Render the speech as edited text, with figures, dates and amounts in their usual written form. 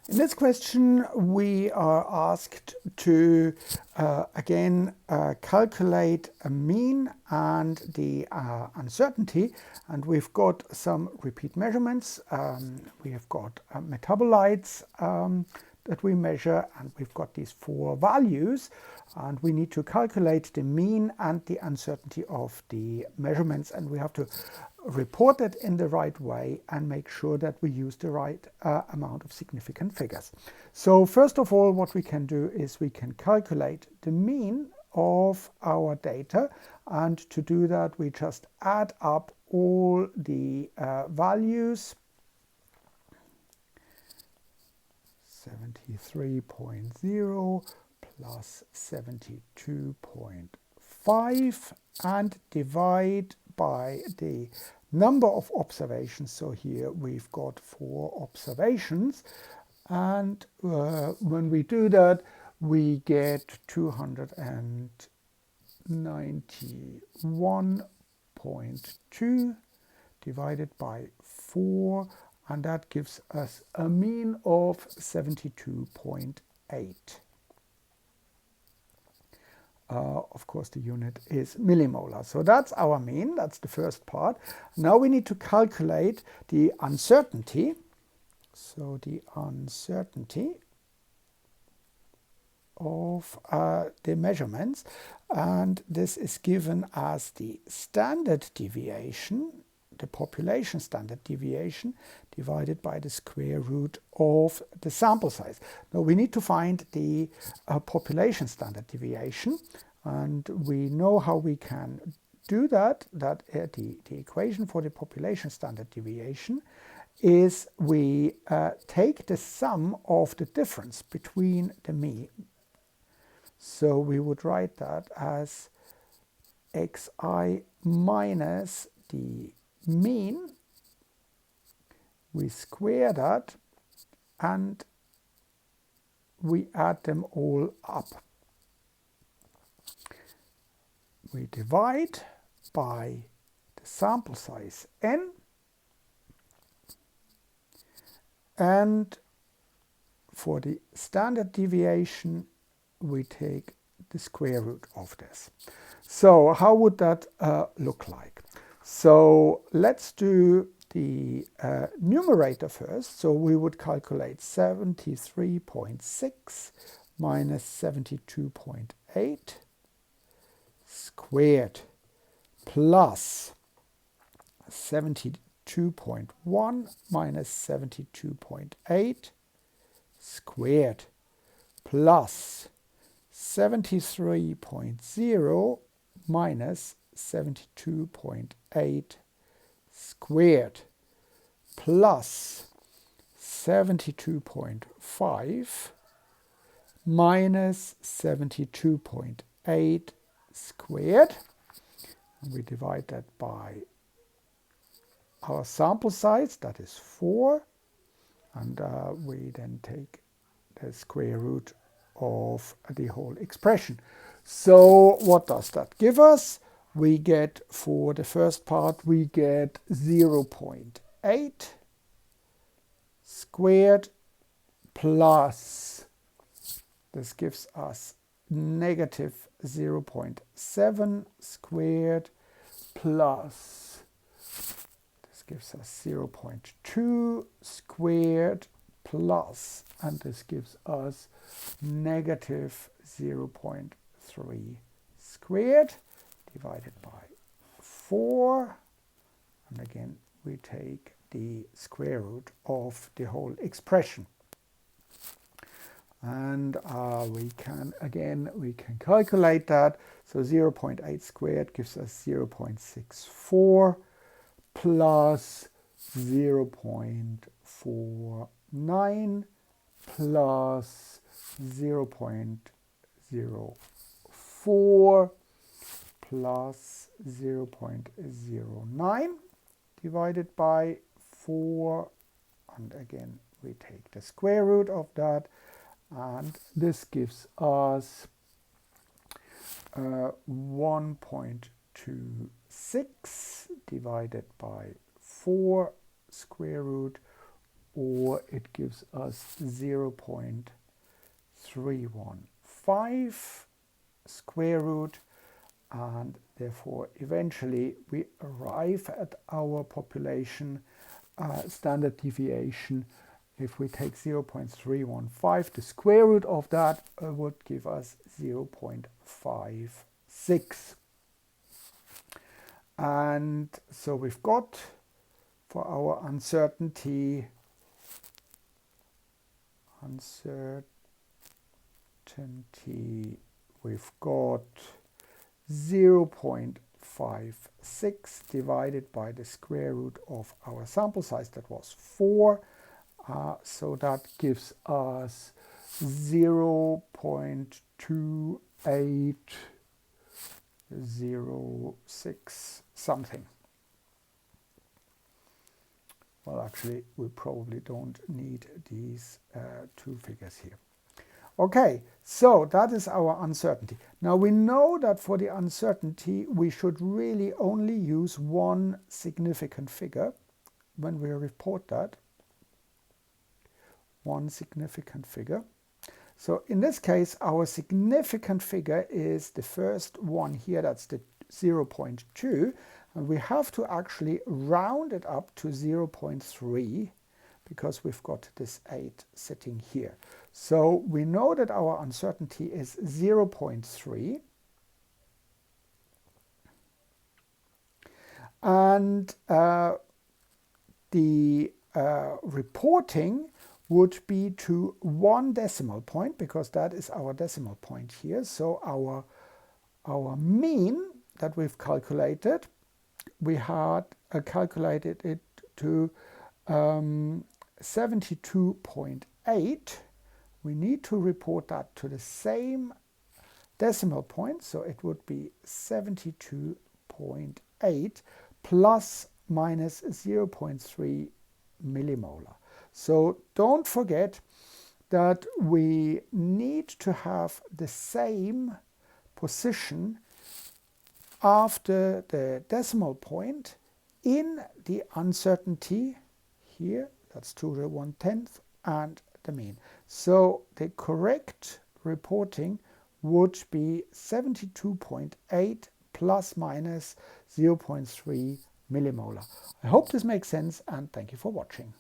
In this question, we are asked to again calculate a mean and the uncertainty, and we've got some repeat measurements. We have got metabolites that we measure, and we've got these 4 values, and we need to calculate the mean and the uncertainty of the measurements, and we have to report it in the right way and make sure that we use the right amount of significant figures. So first of all, what we can do is we can calculate the mean of our data, and to do that we just add up all the values. 73.0 plus 72.5 and divide by the number of observations. So here we've got 4 observations, and when we do that we get 291.2 divided by 4, and that gives us a mean of 72.8. Of course, the unit is millimolar. So that's our mean, that's the first part. Now we need to calculate the uncertainty. So the uncertainty of the measurements, and this is given as the standard deviation, the population standard deviation, divided by the square root of the sample size. Now we need to find the population standard deviation, and we know how we can do that. That the equation for the population standard deviation is we take the sum of the difference between the mean. So we would write that as xi minus the mean. We square that and we add them all up. We divide by the sample size n, and for the standard deviation we take the square root of this. So how would that look like? So let's do the numerator first. So we would calculate 73.6 minus 72.8 squared plus 72.1 minus 72.8 squared plus 73.0 minus 72.8 squared plus 72.5 minus 72.8 squared, and we divide that by our sample size, that is 4, and we then take the square root of the whole expression. So what does that give us? We get, for the first part, we get 0.8 squared plus, this gives us negative 0.7 squared plus, this gives us 0.2 squared plus, and this gives us negative 0.3 squared divided by 4, and again we take the square root of the whole expression. And we can calculate that. So 0.8 squared gives us 0.64 plus 0.49 plus 0.04 plus 0.09 divided by 4, and again we take the square root of that, and this gives us 1.26 divided by 4 square root, or it gives us 0.315 square root, and therefore eventually we arrive at our population standard deviation. If we take 0.315, the square root of that would give us 0.56. And so we've got for our uncertainty, we've got 0.56 divided by the square root of our sample size, that was 4. So that gives us 0.2806 something. Well, actually, we probably don't need these two figures here. Okay, so that is our uncertainty. Now we know that for the uncertainty, we should really only use one significant figure when we report that. One significant figure. So in this case, our significant figure is the first one here, that's the 0.2, and we have to actually round it up to 0.3 because we've got this 8 sitting here. So we know that our uncertainty is 0.3, and the reporting would be to 1 decimal point, because that is our decimal point here. So our mean that we've calculated, we had calculated it to 72.8. We need to report that to the same decimal point, so it would be 72.8 plus minus 0.3 millimolar. So don't forget that we need to have the same position after the decimal point in the uncertainty here, that's to the 1/10, and the mean. So the correct reporting would be 72.8 plus minus 0.3 millimolar. I hope this makes sense, and thank you for watching.